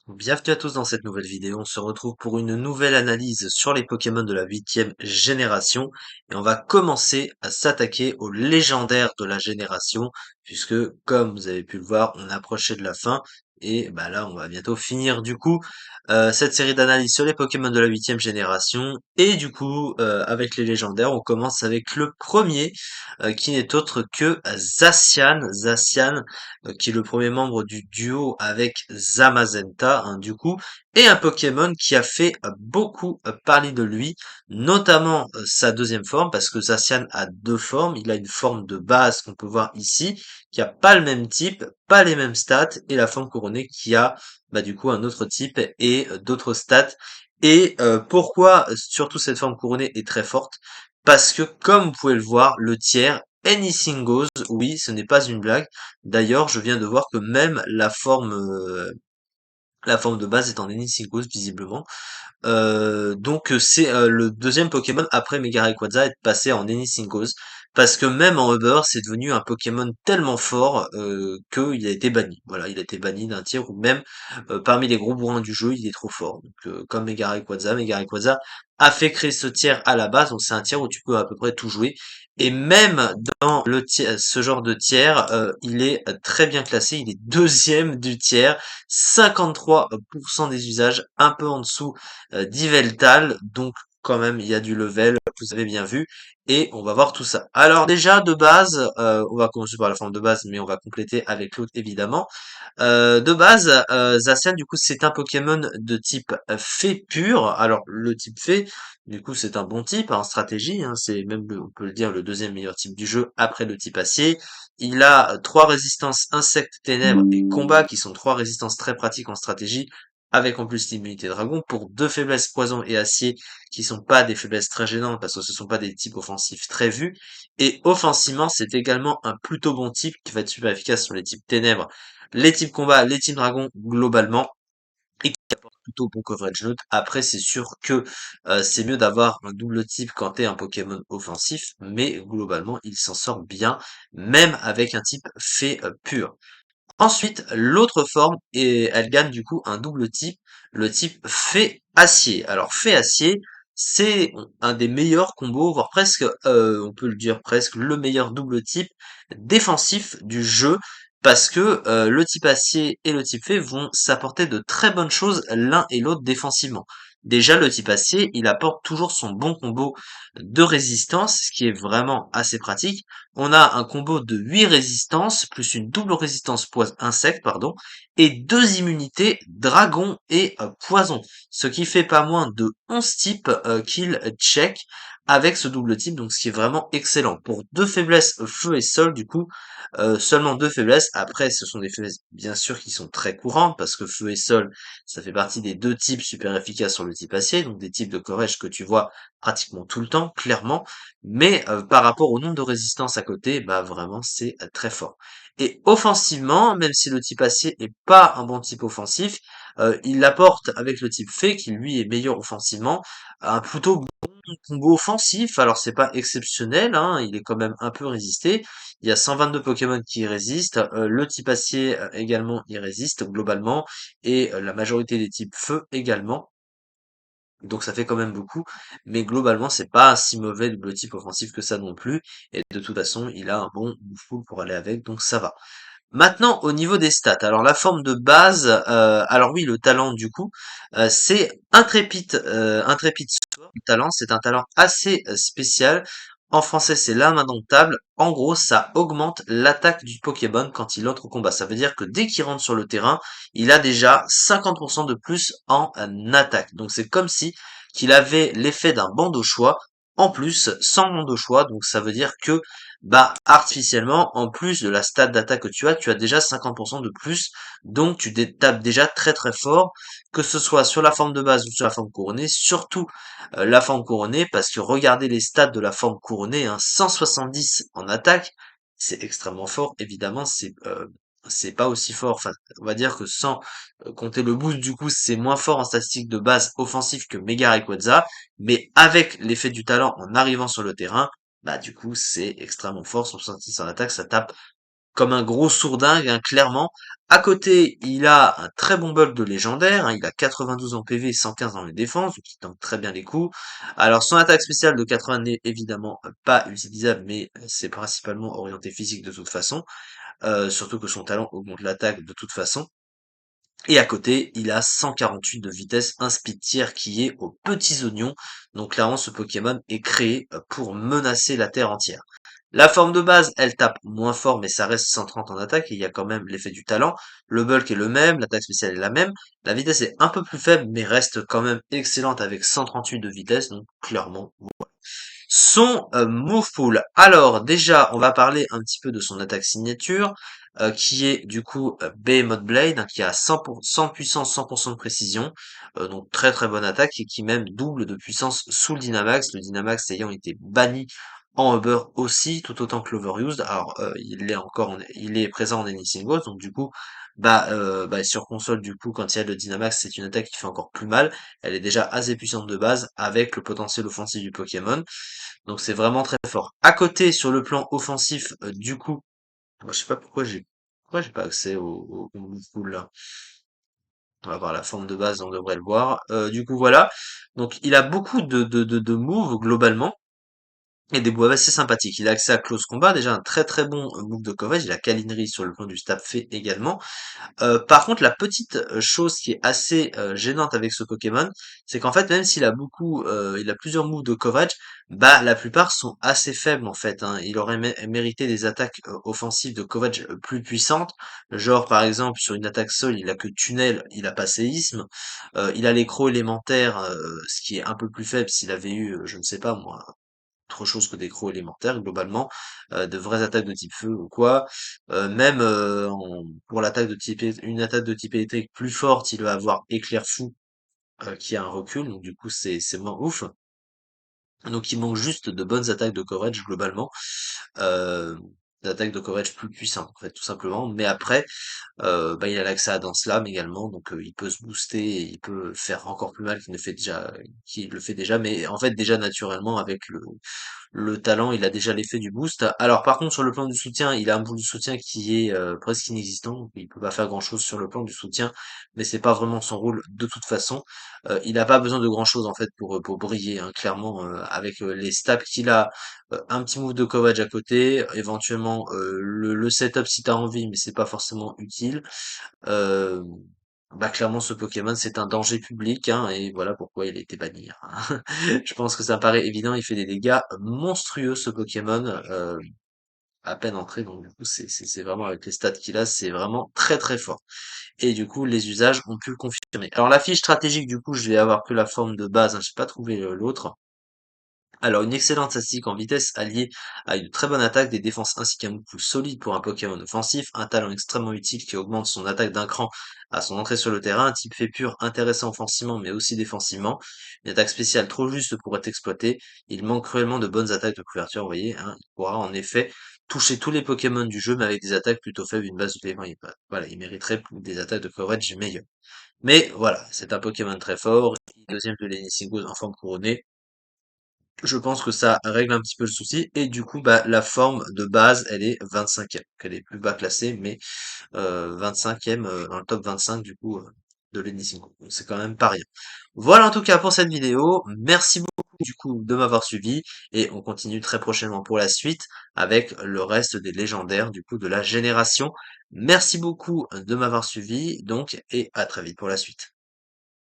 Bienvenue à tous dans cette nouvelle vidéo. On se retrouve pour une nouvelle analyse sur les Pokémon de la 8e génération et on va commencer à s'attaquer aux légendaires de la génération puisque, comme vous avez pu le voir, on approchait de la fin et bah là on va bientôt finir du coup cette série d'analyses sur les Pokémon de la 8e génération et du coup avec les légendaires on commence avec le premier qui n'est autre que Zacian qui est le premier membre du duo avec Zamazenta, hein, du coup, et un Pokémon qui a fait beaucoup parler de lui, notamment sa deuxième forme, parce que Zacian a deux formes. Il a une forme de base qu'on peut voir ici, qui a pas le même type, pas les mêmes stats, et la forme couronnée qui a bah, du coup un autre type et d'autres stats. Et pourquoi surtout cette forme couronnée est très forte? Parce que comme vous pouvez le voir, le tiers Anything Goes, oui, ce n'est pas une blague. D'ailleurs, je viens de voir que même la forme de base est en Anything Goes, visiblement. Donc c'est le deuxième Pokémon après Mega Rayquaza à être passé en Anything Goes. Parce que même en Uber, c'est devenu un Pokémon tellement fort qu'il a été banni. Voilà, il a été banni d'un tiers ou même parmi les gros bourrins du jeu, il est trop fort. Donc comme Mega Rayquaza a fait créer ce tiers à la base, donc c'est un tiers où tu peux à peu près tout jouer. Et même dans ce genre de tiers, il est très bien classé, il est deuxième du tiers, 53% des usages, un peu en dessous d'Yveltal, donc quand même il y a du level, vous avez bien vu, et on va voir tout ça. Alors déjà de base, on va commencer par la forme de base, mais on va compléter avec l'autre évidemment. De base, Zacian du coup c'est un Pokémon de type fée pur. Alors le type fée, du coup c'est un bon type en stratégie, hein, c'est même on peut le dire le deuxième meilleur type du jeu après le type acier. Il a trois résistances insectes, ténèbres et combat qui sont trois résistances très pratiques en stratégie avec en plus l'immunité dragon, pour deux faiblesses poison et acier, qui sont pas des faiblesses très gênantes, parce que ce sont pas des types offensifs très vus, et offensivement, c'est également un plutôt bon type, qui va être super efficace sur les types ténèbres, les types combat, les types dragon, globalement, et qui apporte plutôt bon coverage neutre. Après, c'est sûr que c'est mieux d'avoir un double type quand t'es un Pokémon offensif, mais globalement, il s'en sort bien, même avec un type fée pur. Ensuite, l'autre forme, et elle gagne du coup un double type, le type Fée Acier. Alors Fée Acier, c'est un des meilleurs combos, voire presque, on peut le dire presque, le meilleur double type défensif du jeu, parce que le type Acier et le type Fée vont s'apporter de très bonnes choses l'un et l'autre défensivement. Déjà, le type Acier, il apporte toujours son bon combo de résistance, ce qui est vraiment assez pratique. On a un combo de 8 résistances, plus une double résistance insecte, pardon, et deux immunités dragon et poison. Ce qui fait pas moins de 11 types qu'il check avec ce double type, donc ce qui est vraiment excellent. Pour deux faiblesses feu et sol, du coup, seulement deux faiblesses. Après, ce sont des faiblesses bien sûr qui sont très courantes, parce que feu et sol, ça fait partie des deux types super efficaces sur le type acier, donc des types de courage que tu vois pratiquement tout le temps, clairement. Mais par rapport au nombre de résistances à côté, bah vraiment c'est très fort. Et offensivement, même si le type acier est pas un bon type offensif, il l'apporte avec le type fée, qui lui est meilleur offensivement, un plutôt bon combo offensif. Alors c'est pas exceptionnel, hein, il est quand même un peu résisté. Il y a 122 Pokémon qui y résistent, le type acier également y résiste globalement, et la majorité des types feu également. Donc ça fait quand même beaucoup, mais globalement c'est pas un si mauvais double type offensif que ça non plus, et de toute façon il a un bon full pour aller avec, donc ça va. Maintenant au niveau des stats, alors la forme de base, alors oui le talent du coup, c'est intrépide sort. Le talent c'est un talent assez spécial. En français c'est l'âme indomptable. En gros ça augmente l'attaque du Pokémon quand il entre au combat. Ça veut dire que dès qu'il rentre sur le terrain, il a déjà 50% de plus en attaque. Donc c'est comme si qu'il avait l'effet d'un banc de choix, en plus sans banc de choix. Donc ça veut dire que bah artificiellement, en plus de la stat d'attaque que tu as déjà 50% de plus. Donc tu tapes déjà très très fort, que ce soit sur la forme de base ou sur la forme couronnée, surtout la forme couronnée, parce que regardez les stats de la forme couronnée, hein, 170 en attaque, c'est extrêmement fort. Évidemment, c'est pas aussi fort. Enfin, on va dire que sans compter le boost, du coup, c'est moins fort en statistique de base offensif que Mega Rayquaza, mais avec l'effet du talent en arrivant sur le terrain, bah du coup, c'est extrêmement fort. 166 en attaque, ça tape comme un gros sourdingue, hein, clairement. À côté, il a un très bon bulk de légendaire, hein, il a 92 en PV, 115 dans les défenses, donc il tank très bien les coups. Alors son attaque spéciale de 80 n'est évidemment pas utilisable, mais c'est principalement orienté physique de toute façon, surtout que son talent augmente l'attaque de toute façon. Et à côté, il a 148 de vitesse, un speed tier qui est aux petits oignons. Donc clairement, ce Pokémon est créé pour menacer la Terre entière. La forme de base, elle tape moins fort, mais ça reste 130 en attaque, et il y a quand même l'effet du talent. Le bulk est le même, l'attaque spéciale est la même. La vitesse est un peu plus faible, mais reste quand même excellente avec 138 de vitesse, donc clairement. Son move pool. Alors déjà, on va parler un petit peu de son attaque signature, qui est du coup Behemoth Blade, hein, qui a 100 puissance, 100% de précision, donc très très bonne attaque, et qui même double de puissance sous le Dynamax ayant été banni en Uber aussi, tout autant que l'Overused. Alors il est présent en Anything Goes, donc du coup, sur console, du coup, quand il y a le Dynamax, c'est une attaque qui fait encore plus mal. Elle est déjà assez puissante de base, avec le potentiel offensif du Pokémon. Donc c'est vraiment très fort. À côté, sur le plan offensif, du coup, je sais pas pourquoi j'ai pas accès au move pool là. On va voir la forme de base, on devrait le voir. Du coup voilà. Donc il a beaucoup de moves globalement. Et des moves assez sympathiques. Il a accès à Close Combat, déjà un très très bon move de coverage. Il a Calinerie sur le plan du stab fait également. Par contre, la petite chose qui est assez gênante avec ce Pokémon, c'est qu'en fait, même s'il a il a plusieurs moves de coverage, bah la plupart sont assez faibles en fait, hein. Il aurait mérité des attaques offensives de coverage plus puissantes, genre par exemple sur une attaque sol, il a que tunnel, il a pas séisme, il a l'écro élémentaire, ce qui est un peu plus faible s'il avait eu, je ne sais pas moi, autre chose que des crocs élémentaires globalement, de vraies attaques de type feu ou quoi. Même pour l'attaque de type une attaque de type électrique plus forte, il va avoir éclair fou qui a un recul, donc du coup c'est moins ouf. Donc il manque juste de bonnes attaques de coverage globalement, euh, d'attaques de coverage plus puissantes en fait tout simplement. Mais après, il a l'accès à Dance Lame également, donc il peut se booster et il peut faire encore plus mal qu'il le fait déjà, mais en fait déjà naturellement avec le talent, il a déjà l'effet du boost. Alors par contre sur le plan du soutien, il a un bout du soutien qui est presque inexistant, donc il peut pas faire grand chose sur le plan du soutien, mais c'est pas vraiment son rôle de toute façon. Il a pas besoin de grand chose en fait pour briller, hein, clairement, avec les stats qu'il a, un petit move de coverage à côté, éventuellement le setup si t'as envie, mais c'est pas forcément utile. Euh, clairement ce Pokémon c'est un danger public, hein, et voilà pourquoi il a été banni, hein. Je pense que ça paraît évident, il fait des dégâts monstrueux ce Pokémon, à peine entré, donc du coup c'est vraiment avec les stats qu'il a, c'est vraiment très très fort. Et du coup les usages ont pu le confirmer. Alors la fiche stratégique du coup je vais avoir que la forme de base, hein, j'ai pas trouvé l'autre. Alors, une excellente statistique en vitesse alliée à une très bonne attaque, des défenses ainsi qu'un move solide pour un Pokémon offensif, un talent extrêmement utile qui augmente son attaque d'un cran à son entrée sur le terrain, un type fait pur intéressant offensivement mais aussi défensivement, une attaque spéciale trop juste pour être exploitée, il manque cruellement de bonnes attaques de couverture, vous voyez, hein, il pourra en effet toucher tous les Pokémon du jeu mais avec des attaques plutôt faibles, une base de paiement, voilà, il mériterait des attaques de coverage meilleures. Mais voilà, c'est un Pokémon très fort, deuxième de l'Enisingos en forme couronnée, je pense que ça règle un petit peu le souci et du coup la forme de base elle est 25e, qu'elle est plus bas classée mais 25e dans le top 25 du coup de l'Edisingo. Donc c'est quand même pas rien. Voilà en tout cas pour cette vidéo. Merci beaucoup du coup de m'avoir suivi et on continue très prochainement pour la suite avec le reste des légendaires du coup de la génération. Merci beaucoup de m'avoir suivi donc et à très vite pour la suite.